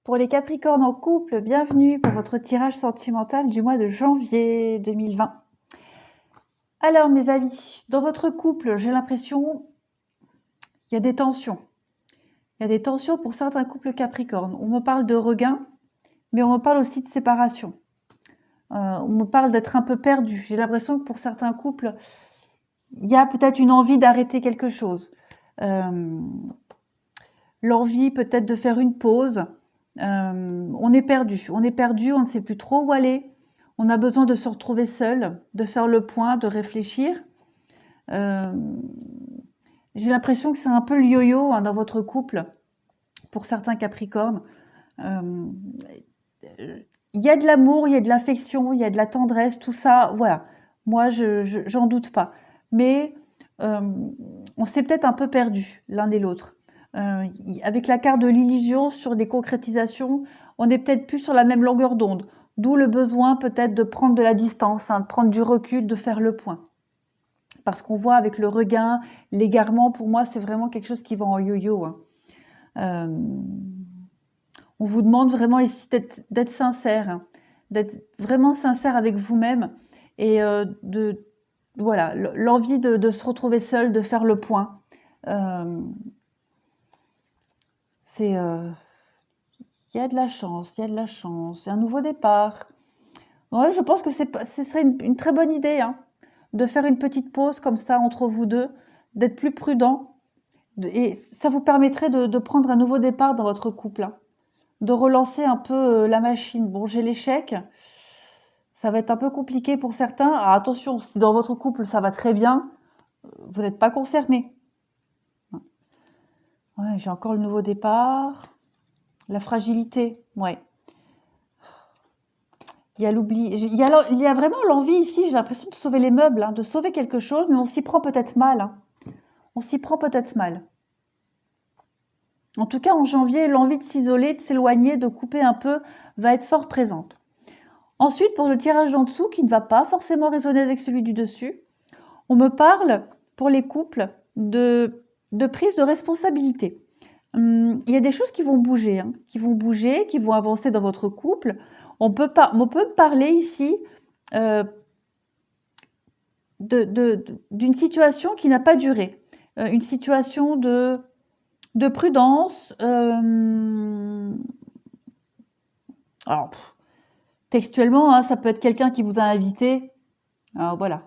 Pour les Capricornes en couple, bienvenue pour votre tirage sentimental du mois de janvier 2020. Alors mes amis, dans votre couple, j'ai l'impression qu'il y a des tensions. Il y a des tensions pour certains couples Capricornes. On me parle de regain, mais on me parle aussi de séparation. On me parle d'être un peu perdu. J'ai l'impression que pour certains couples, il y a peut-être une envie d'arrêter quelque chose. L'envie peut-être de faire une pause. On est perdu, on ne sait plus trop où aller. On a besoin de se retrouver seul, de faire le point, de réfléchir. J'ai l'impression que c'est un peu le yo-yo dans votre couple, pour certains Capricornes. Il y a de l'amour, il y a de l'affection, il y a de la tendresse, tout ça, voilà. Moi, j'en doute pas. Mais on s'est peut-être un peu perdu l'un et l'autre. Avec la carte de l'illusion sur des concrétisations, on n'est peut-être plus sur la même longueur d'onde. D'où le besoin peut-être de prendre de la distance, de prendre du recul, de faire le point. Parce qu'on voit avec le regain, l'égarement, pour moi, c'est vraiment quelque chose qui va en yo-yo. On vous demande vraiment ici d'être sincère, d'être vraiment sincère avec vous-même et voilà, l'envie de se retrouver seul, de faire le point. Il y a de la chance, il y a de la chance, un nouveau départ. Ouais, je pense que ce serait une très bonne idée, de faire une petite pause comme ça entre vous deux, d'être plus prudent. Et ça vous permettrait de prendre un nouveau départ dans votre couple, de relancer un peu la machine. Bon, j'ai l'échec, ça va être un peu compliqué pour certains. Alors attention, si dans votre couple ça va très bien, vous n'êtes pas concerné. Ouais, j'ai encore le nouveau départ. La fragilité, ouais. Il y a l'oubli. Il y a vraiment l'envie ici, j'ai l'impression de sauver les meubles, de sauver quelque chose, mais on s'y prend peut-être mal. On s'y prend peut-être mal. En tout cas, en janvier, l'envie de s'isoler, de s'éloigner, de couper un peu, va être fort présente. Ensuite, pour le tirage d'en dessous, qui ne va pas forcément résonner avec celui du dessus, on me parle, pour les couples, de prise de responsabilité. Il y a des choses qui vont bouger, qui vont avancer dans votre couple. On peut me parler ici d'une situation qui n'a pas duré, une situation de prudence. Alors, textuellement, ça peut être quelqu'un qui vous a invité. Alors, voilà.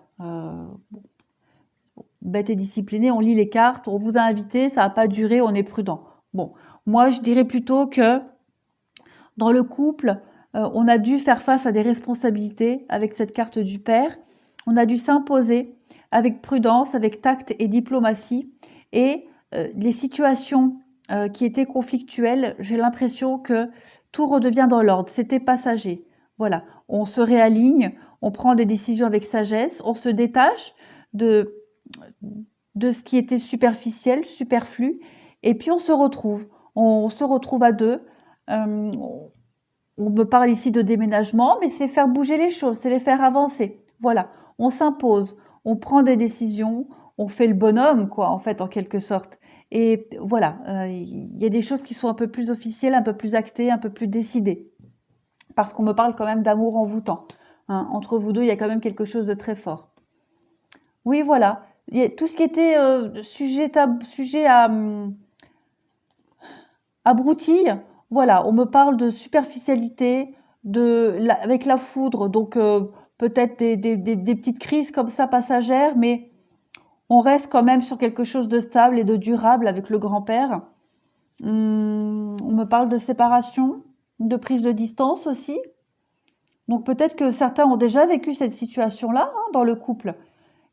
Bête et discipliné, on lit les cartes, on vous a invité, ça n'a pas duré, on est prudent. Bon, moi je dirais plutôt que dans le couple, on a dû faire face à des responsabilités avec cette carte du père. On a dû s'imposer avec prudence, avec tact et diplomatie. Et les situations qui étaient conflictuelles, j'ai l'impression que tout redevient dans l'ordre. C'était passager. Voilà, on se réaligne, on prend des décisions avec sagesse, on se détache de ce qui était superficiel, superflu, et puis on se retrouve. On se retrouve à deux. On me parle ici de déménagement, mais c'est faire bouger les choses, c'est les faire avancer. Voilà, on s'impose, on prend des décisions, on fait le bonhomme, quoi, en fait, en quelque sorte. Et voilà, il y a des choses qui sont un peu plus officielles, un peu plus actées, un peu plus décidées. Parce qu'on me parle quand même d'amour envoûtant. Entre vous deux, il y a quand même quelque chose de très fort. Oui, voilà. Il y a tout ce qui était sujet à broutille, voilà, on me parle de superficialité, avec la foudre, donc peut-être des petites crises comme ça passagères, mais on reste quand même sur quelque chose de stable et de durable avec le grand-père. On me parle de séparation, de prise de distance aussi. Donc peut-être que certains ont déjà vécu cette situation-là dans le couple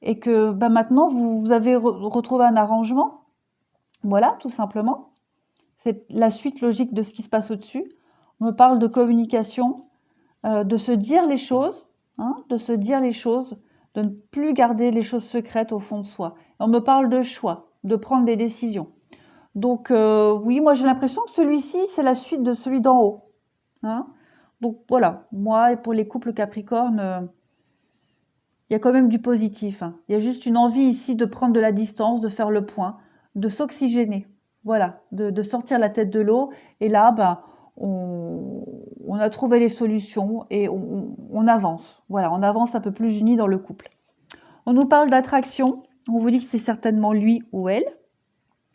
et que maintenant vous avez retrouvé un arrangement. Voilà, tout simplement. C'est la suite logique de ce qui se passe au-dessus. On me parle de communication, de se dire les choses, de se dire les choses, de ne plus garder les choses secrètes au fond de soi. Et on me parle de choix, de prendre des décisions. Donc oui, moi j'ai l'impression que celui-ci, c'est la suite de celui d'en haut. Donc voilà, moi et pour les couples Capricorne, il y a quand même du positif. Il y a juste une envie ici de prendre de la distance, de faire le point, de s'oxygéner. Voilà, de sortir la tête de l'eau. Et là, on a trouvé les solutions et on avance. Voilà, on avance un peu plus unis dans le couple. On nous parle d'attraction. On vous dit que c'est certainement lui ou elle.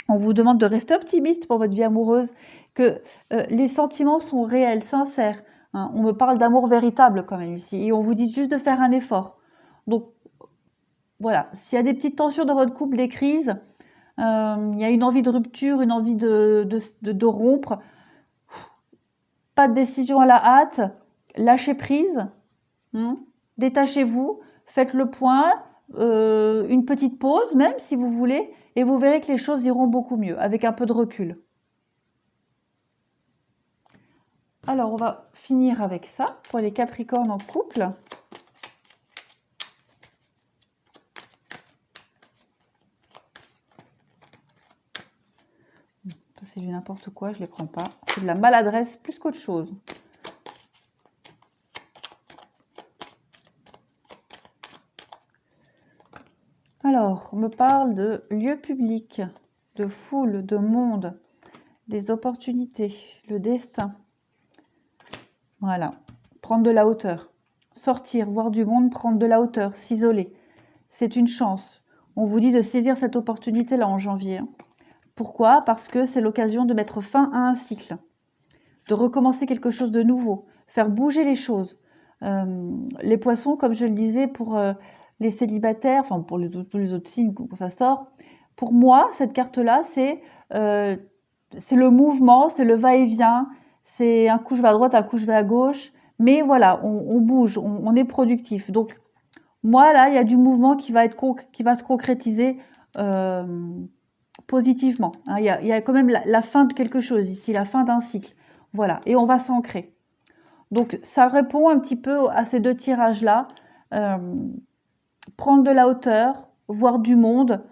On vous demande de rester optimiste pour votre vie amoureuse, que les sentiments sont réels, sincères. Hein. On me parle d'amour véritable quand même ici. Et on vous dit juste de faire un effort. Donc, voilà, s'il y a des petites tensions dans votre couple, des crises, il y a une envie de rupture, une envie de rompre, pas de décision à la hâte, lâchez prise, hein, détachez-vous, faites le point, une petite pause même si vous voulez, et vous verrez que les choses iront beaucoup mieux, avec un peu de recul. Alors, on va finir avec ça pour les Capricornes en couple. C'est du n'importe quoi, je ne les prends pas. C'est de la maladresse plus qu'autre chose. Alors, on me parle de lieux publics, de foule, de monde, des opportunités, le destin. Voilà, prendre de la hauteur, sortir, voir du monde, prendre de la hauteur, s'isoler. C'est une chance. On vous dit de saisir cette opportunité-là en janvier. Pourquoi? Parce que c'est l'occasion de mettre fin à un cycle, de recommencer quelque chose de nouveau, faire bouger les choses. Les poissons, comme je le disais, pour les célibataires, enfin pour les autres signes quand ça sort, pour moi, cette carte-là, c'est le mouvement, c'est le va-et-vient, c'est un coup je vais à droite, un coup je vais à gauche, mais voilà, on bouge, on est productif. Donc, moi, là, il y a du mouvement qui va se concrétiser positivement. Hein. Il y a quand même la fin de quelque chose ici, la fin d'un cycle. Voilà, et on va s'ancrer. Donc, ça répond un petit peu à ces deux tirages-là. Prendre de la hauteur, voir du monde,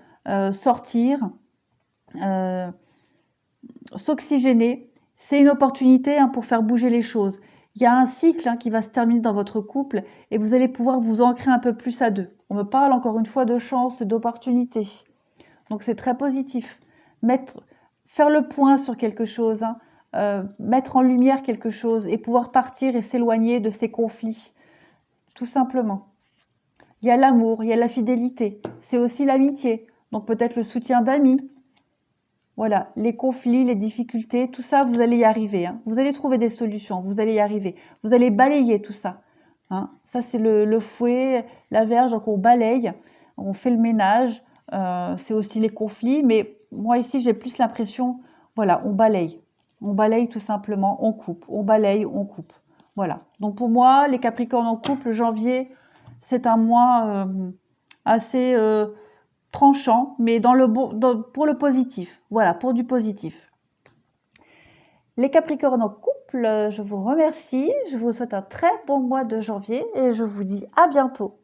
sortir, s'oxygéner. C'est une opportunité hein, pour faire bouger les choses. Il y a un cycle hein, qui va se terminer dans votre couple et vous allez pouvoir vous ancrer un peu plus à deux. On me parle encore une fois de chance, d'opportunité. Donc, c'est très positif. Faire le point sur quelque chose, hein, mettre en lumière quelque chose et pouvoir partir et s'éloigner de ces conflits, tout simplement. Il y a l'amour, il y a la fidélité, c'est aussi l'amitié, donc peut-être le soutien d'amis. Voilà, les conflits, les difficultés, tout ça, vous allez y arriver. Hein. Vous allez trouver des solutions, vous allez y arriver. Vous allez balayer tout ça. Hein. Ça, c'est le fouet, la verge, donc on balaye, on fait le ménage. C'est aussi les conflits, mais moi ici, j'ai plus l'impression, voilà, on balaye. On balaye tout simplement, on coupe. On balaye, on coupe. Voilà. Donc pour moi, les Capricornes en couple, janvier, c'est un mois assez tranchant, mais pour le positif. Voilà, pour du positif. Les Capricornes en couple, je vous remercie. Je vous souhaite un très bon mois de janvier et je vous dis à bientôt.